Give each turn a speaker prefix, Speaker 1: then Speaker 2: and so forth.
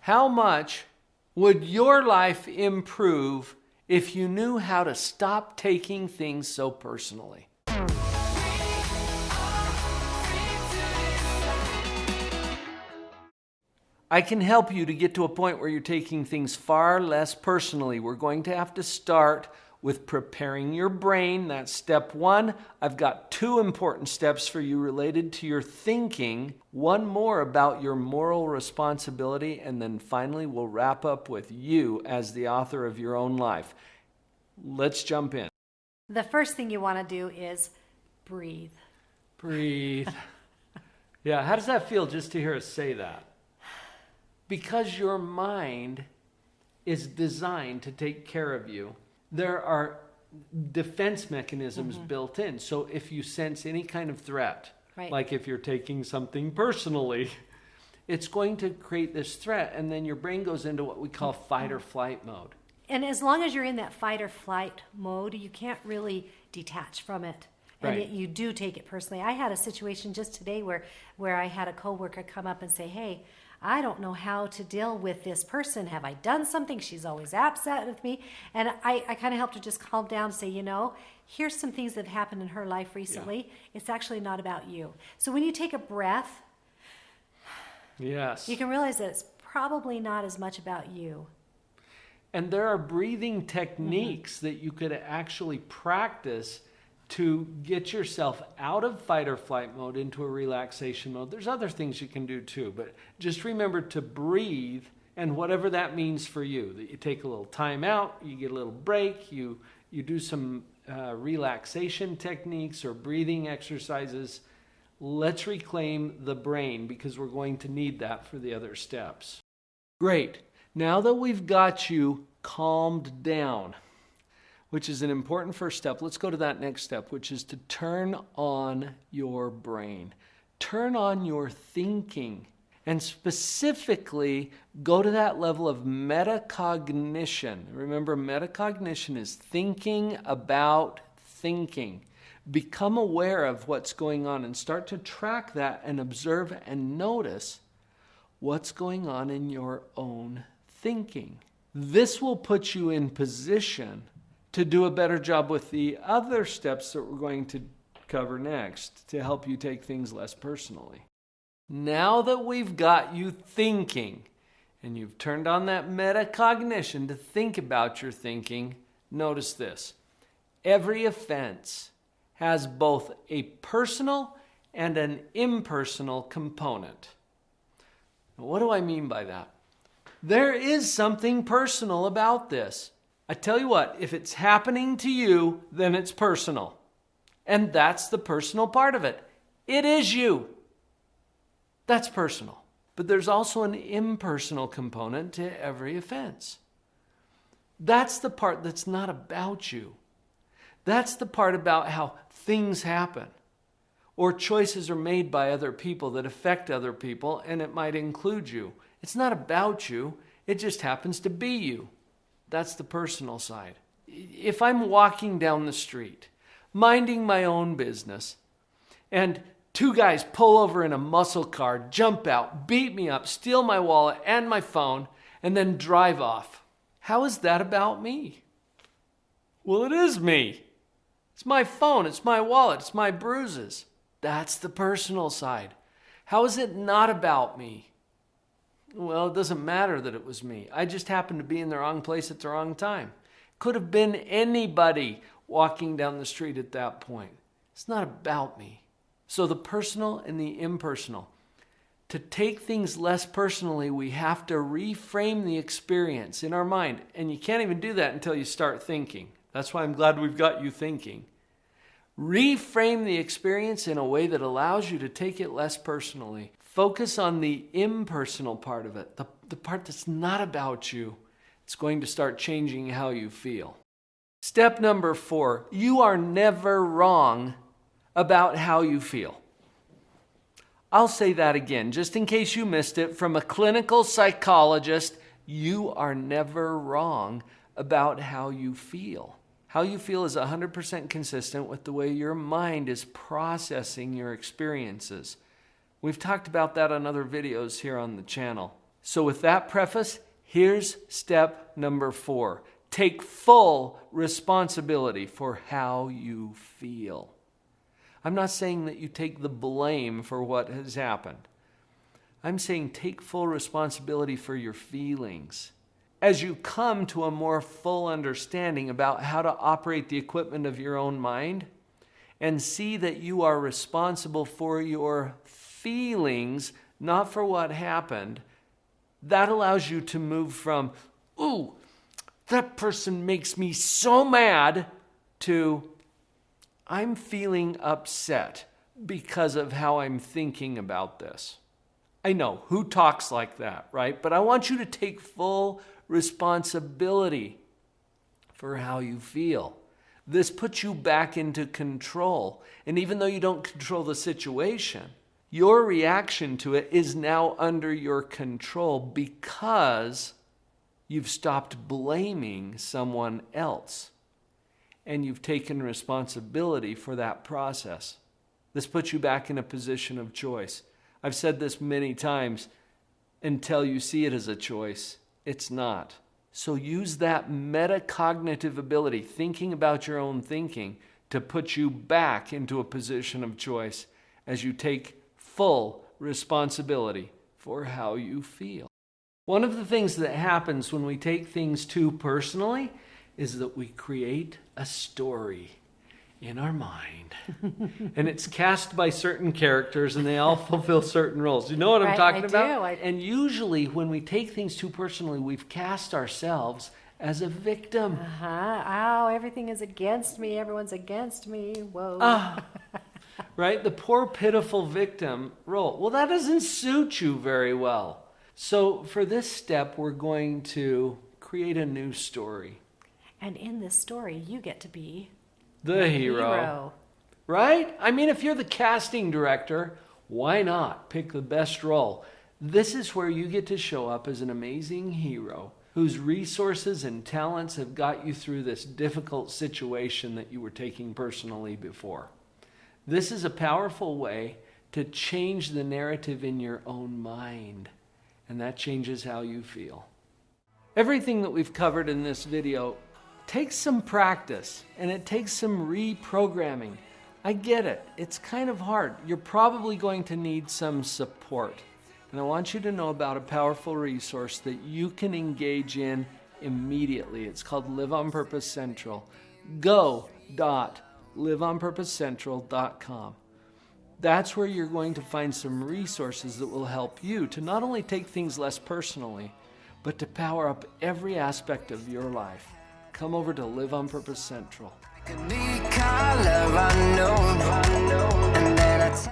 Speaker 1: How much would your life improve if you knew how to stop taking things so personally? I can help you to get to a point where you're taking things far less personally. We're going to have to start with preparing your brain. That's step one. I've got 2 important steps for you related to your thinking. One more about your moral responsibility, and then finally we'll wrap up with you as the author of your own life. Let's jump in.
Speaker 2: The first thing you want to do is breathe.
Speaker 1: Breathe. Yeah, how does that feel just to hear us say that? Because your mind is designed to take care of you, there are defense mechanisms built in. So if you sense any kind of threat, like if you're taking something personally, it's going to create this threat, and then your brain goes into what we call fight or flight mode.
Speaker 2: And as long as you're in that fight or flight mode, you can't really detach from it. And yet you do take it personally. I had a situation just today where I had a coworker come up and say, hey, I don't know how to deal with this person. Have I done something? She's always upset with me. And I kind of helped her just calm down and say, here's some things that have happened in her life recently. Yeah. It's actually not about you. So when you take a breath,
Speaker 1: yes,
Speaker 2: you can realize that it's probably not as much about you.
Speaker 1: And there are breathing techniques that you could actually practice to get yourself out of fight or flight mode into a relaxation mode. There's other things you can do too, but just remember to breathe, and whatever that means for you. That you take a little time out, you get a little break, you do some relaxation techniques or breathing exercises. Let's reclaim the brain, because we're going to need that for the other steps. Great. Now that we've got you calmed down, which is an important first step, let's go to that next step, which is to turn on your brain. Turn on your thinking. And specifically, go to that level of metacognition. Remember, metacognition is thinking about thinking. Become aware of what's going on and start to track that and observe and notice what's going on in your own thinking. This will put you in position to do a better job with the other steps that we're going to cover next to help you take things less personally. Now that we've got you thinking and you've turned on that metacognition to think about your thinking, notice this. Every offense has both a personal and an impersonal component. Now, what do I mean by that? There is something personal about this. I tell you what, if it's happening to you, then it's personal. And that's the personal part of it. It is you. That's personal. But there's also an impersonal component to every offense. That's the part that's not about you. That's the part about how things happen or choices are made by other people that affect other people, and it might include you. It's not about you. It just happens to be you. That's the personal side. If I'm walking down the street, minding my own business, and 2 guys pull over in a muscle car, jump out, beat me up, steal my wallet and my phone, and then drive off, how is that about me? Well, it is me. It's my phone, it's my wallet, it's my bruises. That's the personal side. How is it not about me? Well, it doesn't matter that it was me. I just happened to be in the wrong place at the wrong time. Could have been anybody walking down the street at that point. It's not about me. So the personal and the impersonal. To take things less personally, we have to reframe the experience in our mind. And you can't even do that until you start thinking. That's why I'm glad we've got you thinking. Reframe the experience in a way that allows you to take it less personally. Focus on the impersonal part of it, the part that's not about you. It's going to start changing how you feel. Step number 4, you are never wrong about how you feel. I'll say that again, just in case you missed it. From a clinical psychologist, you are never wrong about how you feel. How you feel is 100% consistent with the way your mind is processing your experiences. We've talked about that on other videos here on the channel. So with that preface, here's step number 4. Take full responsibility for how you feel. I'm not saying that you take the blame for what has happened. I'm saying take full responsibility for your feelings. As you come to a more full understanding about how to operate the equipment of your own mind and see that you are responsible for your feelings, not for what happened, that allows you to move from, ooh, that person makes me so mad, to, I'm feeling upset because of how I'm thinking about this. I know, who talks like that, right? But I want you to take full responsibility for how you feel. This puts you back into control. And even though you don't control the situation, your reaction to it is now under your control because you've stopped blaming someone else and you've taken responsibility for that process. This puts you back in a position of choice. I've said this many times, until you see it as a choice, it's not. So use that metacognitive ability, thinking about your own thinking, to put you back into a position of choice as you take full responsibility for how you feel. One of the things that happens when we take things too personally is that we create a story in our mind. And it's cast by certain characters and they all fulfill certain roles. You know what I'm talking about? And usually when we take things too personally, we've cast ourselves as a victim.
Speaker 2: Oh, everything is against me. Everyone's against me. Whoa.
Speaker 1: Right? The poor, pitiful victim role. Well, that doesn't suit you very well. So for this step, we're going to create a new story.
Speaker 2: And in this story, you get to be
Speaker 1: the hero. Right? I mean, if you're the casting director, why not pick the best role? This is where you get to show up as an amazing hero whose resources and talents have got you through this difficult situation that you were taking personally before. This is a powerful way to change the narrative in your own mind, and that changes how you feel. Everything that we've covered in this video takes some practice, and it takes some reprogramming. I get it. It's kind of hard. You're probably going to need some support. And I want you to know about a powerful resource that you can engage in immediately. It's called Live on Purpose Central. go.liveonpurposecentral.com. That's where you're going to find some resources that will help you to not only take things less personally, but to power up every aspect of your life. Come over to Live on Purpose Central.